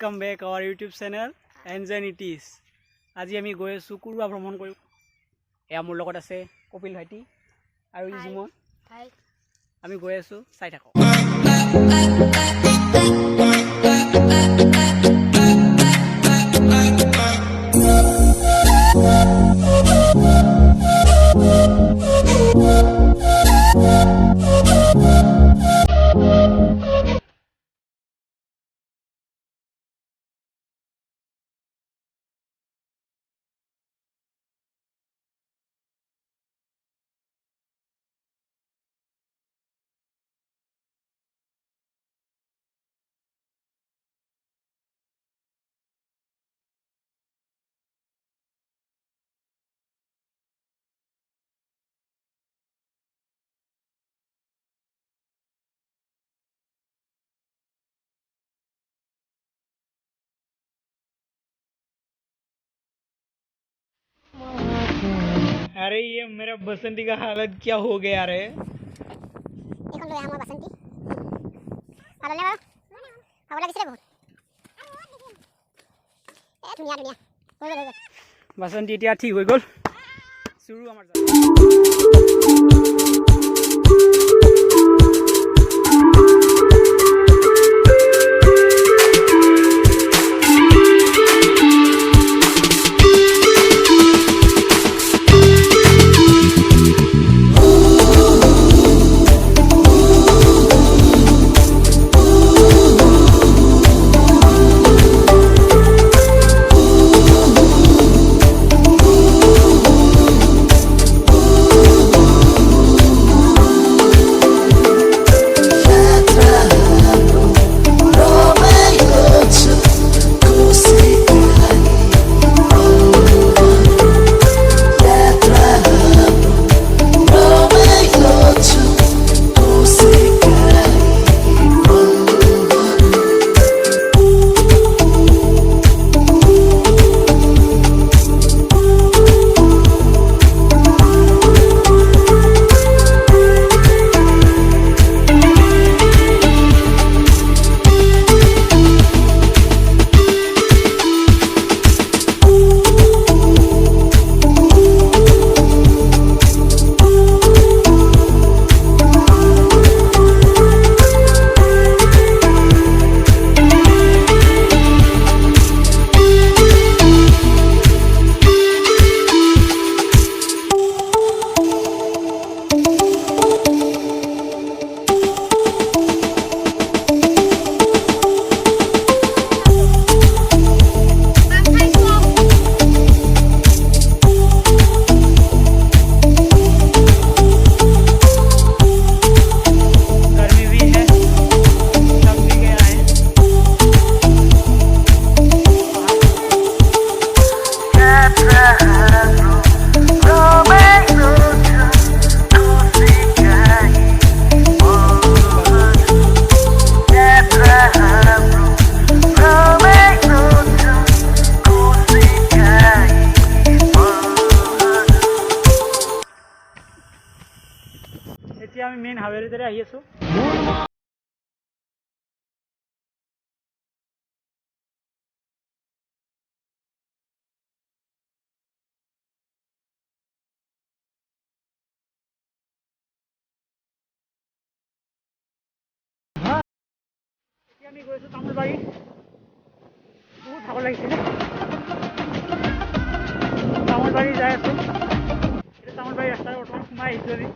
welcome back our YouTube channel Anxieties. আজি আমি গৈ আছো কুৰুৱা ভ্ৰমণ কৰি এয়া মোৰ লগত আছে কপিল ভাইটি আৰু ইজুমন আমি গৈ আছো চাই থাকক अरे ये मेरा बसंती का हालत क्या हो गया रे এখন লৈ আমাৰ বাসন্তী আৰলে বাৰু খাব লাগিছে বহুত ধুনীয়া ধুনীয়া হৈ গ'ল बसंती এতিয়া ঠিক হৈ গ'ল শুরু আমাৰ এতিয়া আমি মেইন হাৱেলিৰ দৰে আহি আছো এতিয়া আমি গৈছো তামোলবাৰী বহুত ভাগৰ লাগিছিলে তামোলবাৰী যাই আছো এতিয়া তামোলবাৰী ৰাস্তাৰে বৰ্তমান সোমাই আহিছো আমি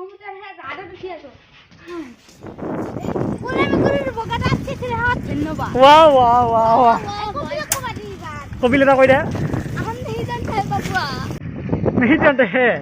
কিলোমিটার হ্যাঁ রাডা উঠি আছো কোলে মেকুরির বগাটা আছে রে হাত ধন্যবাদ ৱাও কপিলা কবাডি বাদ কপিল এটা কৈ দে এখন দেহি জান খাই বাবুয়া नहीं जानते हैं